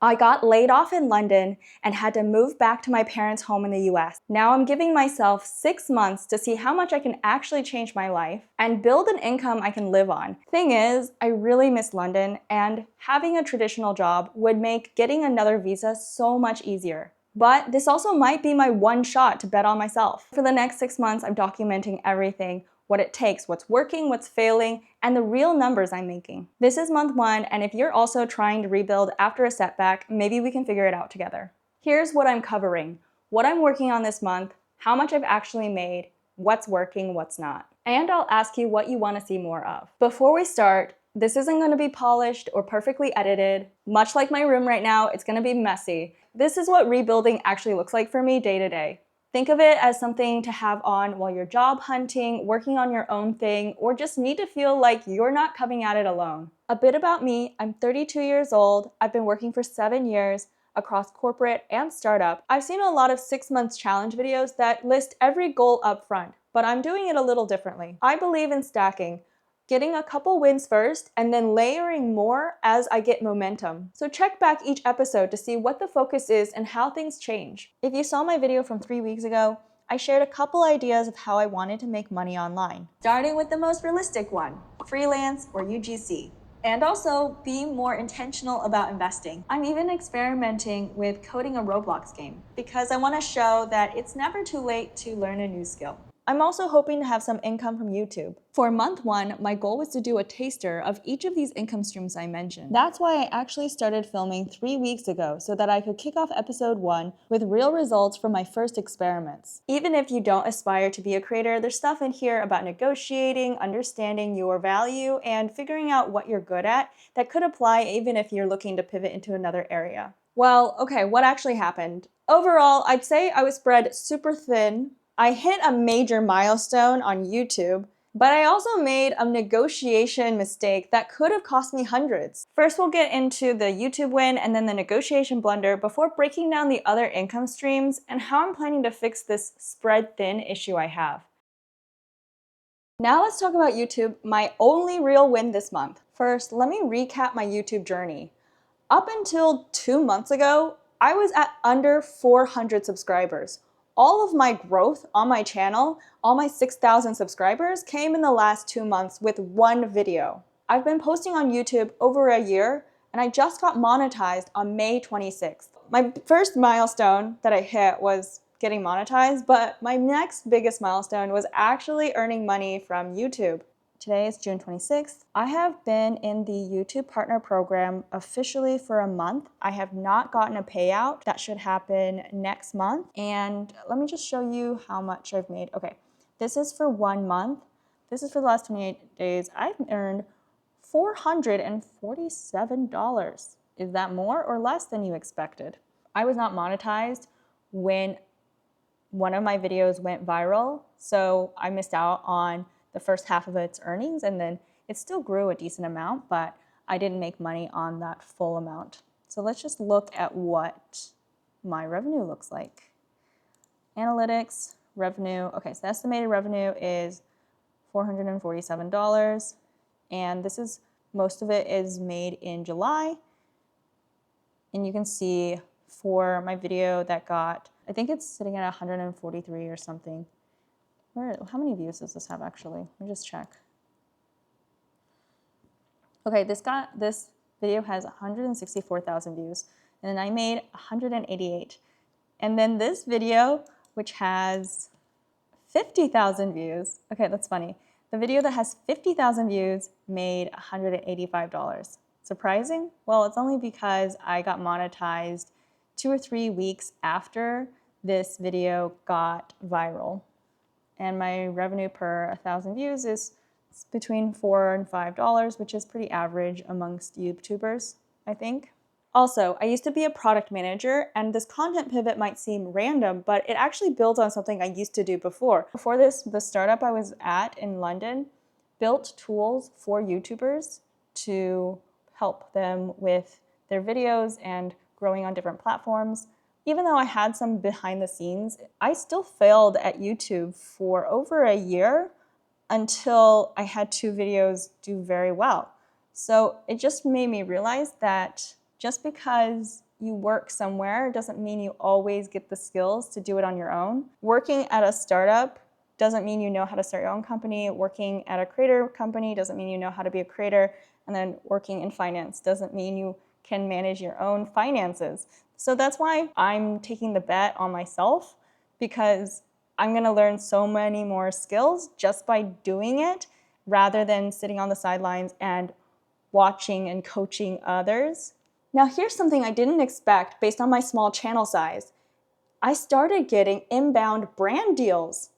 I got laid off in London and had to move back to my parents' home in the US. Now I'm giving myself 6 months to see how much I can actually change my life and build an income I can live on. Thing is, I really miss London, and having a traditional job would make getting another visa so much easier. But this also might be my one shot to bet on myself. For the next 6 months, I'm documenting everything, what it takes, what's working, what's failing, and the real numbers I'm making. This is month 1, and if you're also trying to rebuild after a setback, maybe we can figure it out together. Here's what I'm covering, what I'm working on this month, how much I've actually made, what's working, what's not. And I'll ask you what you want to see more of. Before we start, this isn't going to be polished or perfectly edited. Much like my room right now, it's going to be messy. This is what rebuilding actually looks like for me day to day. Think of it as something to have on while you're job hunting, working on your own thing, or just need to feel like you're not coming at it alone. A bit about me, I'm 32 years old. I've been working for 7 years across corporate and startup. I've seen a lot of 6 months challenge videos that list every goal up front, but I'm doing it a little differently. I believe in stacking, getting a couple wins first, and then layering more as I get momentum. So check back each episode to see what the focus is and how things change. If you saw my video from 3 weeks ago, I shared a couple ideas of how I wanted to make money online. Starting with the most realistic one, freelance or UGC. And also be more intentional about investing. I'm even experimenting with coding a Roblox game because I want to show that it's never too late to learn a new skill. I'm also hoping to have some income from YouTube. For month 1, my goal was to do a taster of each of these income streams I mentioned. That's why I actually started filming 3 weeks ago so that I could kick off episode 1 with real results from my first experiments. Even if you don't aspire to be a creator, there's stuff in here about negotiating, understanding your value, and figuring out what you're good at that could apply even if you're looking to pivot into another area. Well, okay, what actually happened? Overall, I'd say I was spread super thin. I hit a major milestone on YouTube, but I also made a negotiation mistake that could have cost me hundreds. First, we'll get into the YouTube win and then the negotiation blunder before breaking down the other income streams and how I'm planning to fix this spread thin issue I have. Now let's talk about YouTube, my only real win this month. First, let me recap my YouTube journey. Up until 2 months ago, I was at under 400 subscribers. All of my growth on my channel, all my 6,000 subscribers, came in the last 2 months with one video. I've been posting on YouTube over a year, and I just got monetized on May 26th. My first milestone that I hit was getting monetized, but my next biggest milestone was actually earning money from YouTube. Today is June 26th. I have been in the YouTube Partner Program officially for a month. I have not gotten a payout. That should happen next month. And let me just show you how much I've made. Okay, this is for 1 month. This is for the last 28 days. I've earned $447. Is that more or less than you expected? I was not monetized when one of my videos went viral, so I missed out on the first half of its earnings, and then it still grew a decent amount, but I didn't make money on that full amount. So let's just look at what my revenue looks like. Analytics, revenue. Okay, so the estimated revenue is $447, and this is, most of it is made in July. And you can see for my video that got, I think it's sitting at 143 or something. How many views does this have actually? Let me just check. Okay, this video has 164,000 views, and then I made 188. And then this video, which has 50,000 views, okay, that's funny. The video that has 50,000 views made $185. Surprising? Well, it's only because I got monetized 2 or 3 weeks after this video got viral. And my revenue per 1,000 views is between $4 and $5, which is pretty average amongst YouTubers, I think. Also, I used to be a product manager, and this content pivot might seem random, but it actually builds on something I used to do before. Before this, the startup I was at in London built tools for YouTubers to help them with their videos and growing on different platforms. Even though I had some behind the scenes, I still failed at YouTube for over a year until I had 2 videos do very well. So it just made me realize that just because you work somewhere doesn't mean you always get the skills to do it on your own. Working at a startup doesn't mean you know how to start your own company. Working at a creator company doesn't mean you know how to be a creator. And then working in finance doesn't mean you can manage your own finances. So that's why I'm taking the bet on myself, because I'm gonna learn so many more skills just by doing it rather than sitting on the sidelines and watching and coaching others. Now here's something I didn't expect based on my small channel size. I started getting inbound brand deals.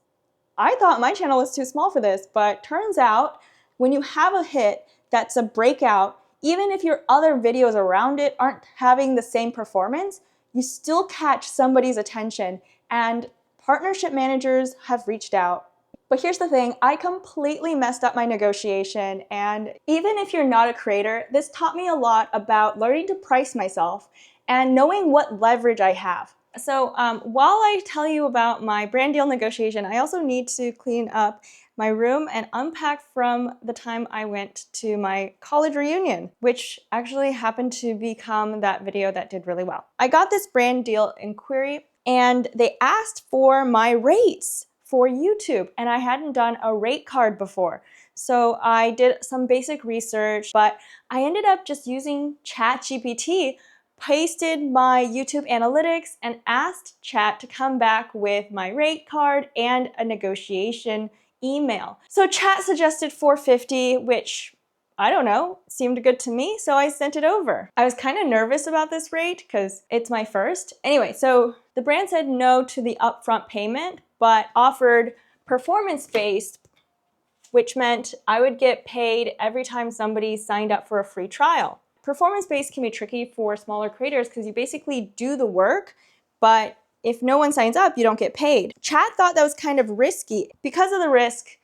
I thought my channel was too small for this, but turns out when you have a hit that's a breakout, even if your other videos around it aren't having the same performance, you still catch somebody's attention, and partnership managers have reached out. But here's the thing, I completely messed up my negotiation, and even if you're not a creator, this taught me a lot about learning to price myself and knowing what leverage I have. So while I tell you about my brand deal negotiation, I also need to clean up my room and unpack from the time I went to my college reunion, which actually happened to become that video that did really well. I got this brand deal inquiry and they asked for my rates for YouTube, and I hadn't done a rate card before. So I did some basic research, but I ended up just using ChatGPT, pasted my YouTube analytics, and asked Chat to come back with my rate card and a negotiation email. So Chat suggested $450, which I don't know, seemed good to me, so I sent it over. I was kind of nervous about this rate because it's my first. Anyway, so the brand said no to the upfront payment, but offered performance-based, which meant I would get paid every time somebody signed up for a free trial. Performance-based can be tricky for smaller creators because you basically do the work, but if no one signs up, you don't get paid. Chat thought that was kind of risky. Because of the risk,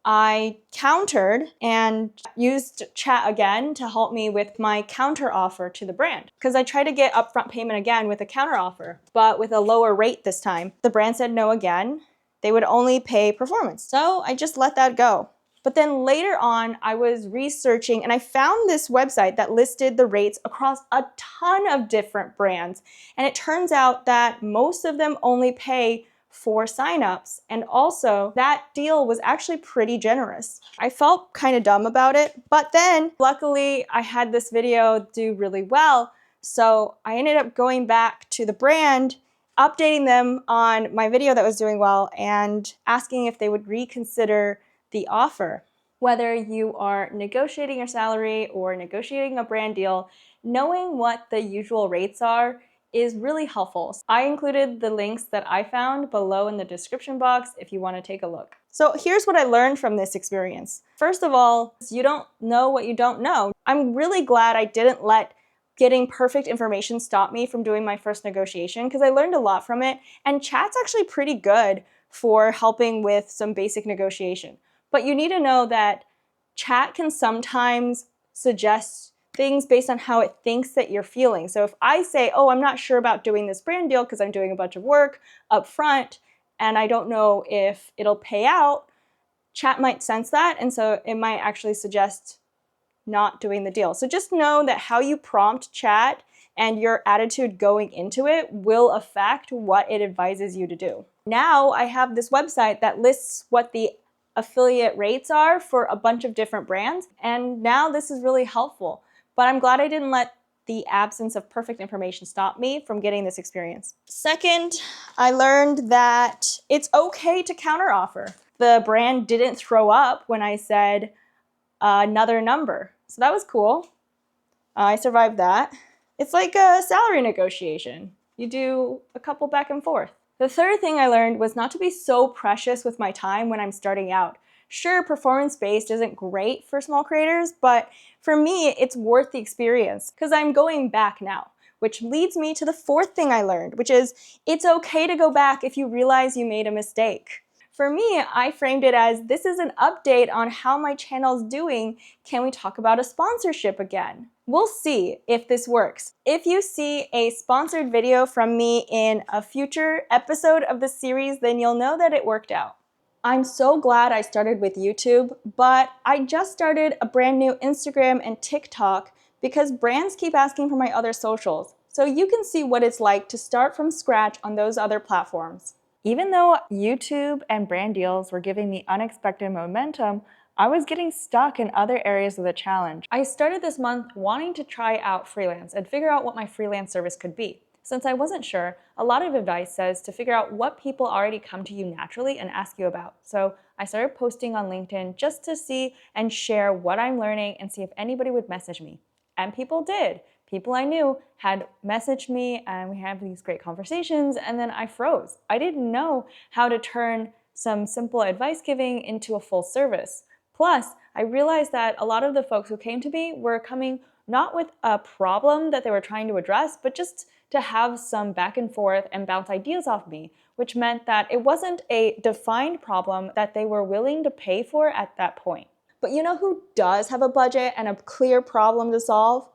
I countered and used Chat again to help me with my counter offer to the brand. Because I tried to get upfront payment again with a counter offer, but with a lower rate this time. The brand said no again. They would only pay performance. So I just let that go. But then later on, I was researching and I found this website that listed the rates across a ton of different brands. And it turns out that most of them only pay for signups, and also that deal was actually pretty generous. I felt kind of dumb about it, but then luckily I had this video do really well, so I ended up going back to the brand, updating them on my video that was doing well, and asking if they would reconsider the offer. Whether you are negotiating your salary or negotiating a brand deal, knowing what the usual rates are is really helpful. I included the links that I found below in the description box if you want to take a look. So here's what I learned from this experience. First of all, you don't know what you don't know. I'm really glad I didn't let getting perfect information stop me from doing my first negotiation, because I learned a lot from it, and Chat's actually pretty good for helping with some basic negotiation. But you need to know that Chat can sometimes suggest things based on how it thinks that you're feeling. So if I say, oh, I'm not sure about doing this brand deal because I'm doing a bunch of work up front and I don't know if it'll pay out, Chat might sense that, and so it might actually suggest not doing the deal. So just know that how you prompt Chat and your attitude going into it will affect what it advises you to do. Now I have this website that lists what the affiliate rates are for a bunch of different brands, and now this is really helpful. But I'm glad I didn't let the absence of perfect information stop me from getting this experience. Second, I learned that it's okay to counteroffer. The brand didn't throw up when I said another number, so that was cool. I survived that. It's like a salary negotiation. You do a couple back and forth. The third thing I learned was not to be so precious with my time when I'm starting out. Sure, performance-based isn't great for small creators, but for me, it's worth the experience because I'm going back now, which leads me to the fourth thing I learned, which is it's okay to go back if you realize you made a mistake. For me, I framed it as, this is an update on how my channel's doing. Can we talk about a sponsorship again? We'll see if this works. If you see a sponsored video from me in a future episode of the series, then you'll know that it worked out. I'm so glad I started with YouTube, but I just started a brand new Instagram and TikTok because brands keep asking for my other socials. so you can see what it's like to start from scratch on those other platforms. Even though YouTube and brand deals were giving me unexpected momentum, I was getting stuck in other areas of the challenge. I started this month wanting to try out freelance and figure out what my freelance service could be. Since I wasn't sure, a lot of advice says to figure out what people already come to you naturally and ask you about. So I started posting on LinkedIn just to see and share what I'm learning and see if anybody would message me. And people did. People I knew had messaged me and we had these great conversations, and then I froze. I didn't know how to turn some simple advice giving into a full service. Plus, I realized that a lot of the folks who came to me were coming not with a problem that they were trying to address, but just to have some back and forth and bounce ideas off me, which meant that it wasn't a defined problem that they were willing to pay for at that point. But you know who does have a budget and a clear problem to solve?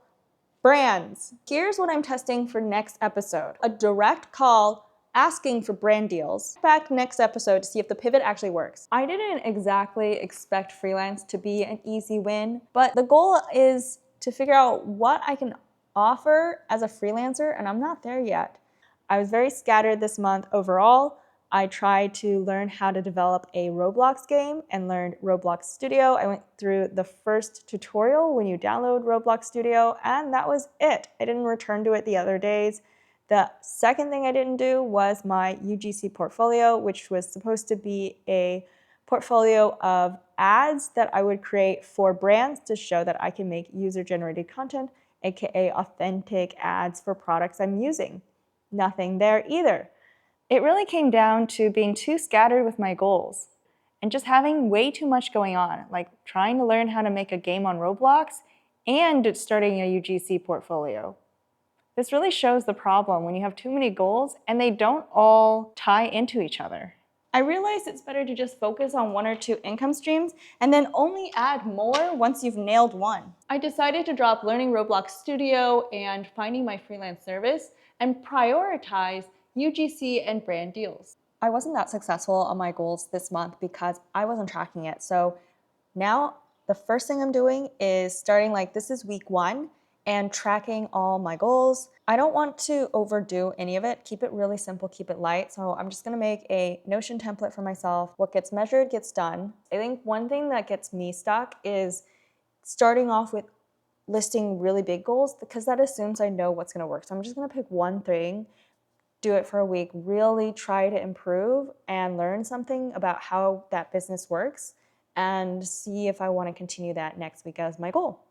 Brands. Here's what I'm testing for next episode. A direct call asking for brand deals. Back next episode to see if the pivot actually works. I didn't exactly expect freelance to be an easy win, but the goal is to figure out what I can offer as a freelancer, and I'm not there yet. I was very scattered this month overall. I tried to learn how to develop a Roblox game and learned Roblox Studio. I went through the first tutorial when you download Roblox Studio, and that was it. I didn't return to it the other days. The second thing I didn't do was my UGC portfolio, which was supposed to be a portfolio of ads that I would create for brands to show that I can make user-generated content, aka authentic ads for products I'm using. Nothing there either. It really came down to being too scattered with my goals and just having way too much going on, like trying to learn how to make a game on Roblox and starting a UGC portfolio. This really shows the problem when you have too many goals and they don't all tie into each other. I realized it's better to just focus on one or two income streams and then only add more once you've nailed one. I decided to drop learning Roblox Studio and finding my freelance service and prioritize UGC and brand deals. I wasn't that successful on my goals this month because I wasn't tracking it. So now the first thing I'm doing is starting this is week 1 and tracking all my goals. I don't want to overdo any of it. Keep it really simple, keep it light. So I'm just gonna make a Notion template for myself. What gets measured gets done. I think one thing that gets me stuck is starting off with listing really big goals because that assumes I know what's gonna work. So I'm just gonna pick one thing, do it for a week, really try to improve and learn something about how that business works and see if I wanna continue that next week as my goal.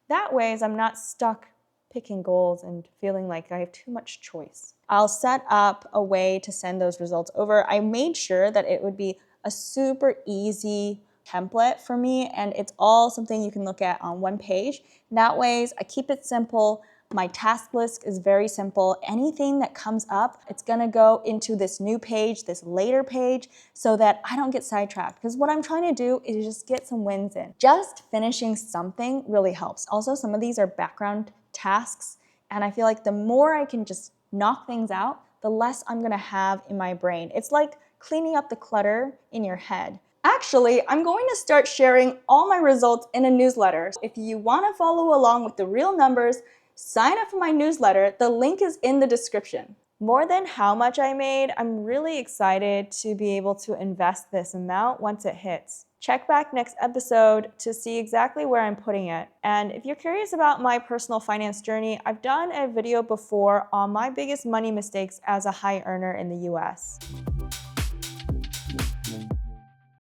That way, I'm not stuck picking goals and feeling like I have too much choice. I'll set up a way to send those results over. I made sure that it would be a super easy template for me, and it's all something you can look at on one page. That way, I keep it simple. My task list is very simple. Anything that comes up, it's gonna go into this new page, this later page, so that I don't get sidetracked. Because what I'm trying to do is just get some wins in. Just finishing something really helps. Also, some of these are background tasks, and I feel like the more I can just knock things out, the less I'm gonna have in my brain. It's like cleaning up the clutter in your head. Actually, I'm going to start sharing all my results in a newsletter. If you wanna follow along with the real numbers, sign up for my newsletter. The link is in the description. More than how much I made, I'm really excited to be able to invest this amount once it hits. Check back next episode to see exactly where I'm putting it. And if you're curious about my personal finance journey, I've done a video before on my biggest money mistakes as a high earner in the US.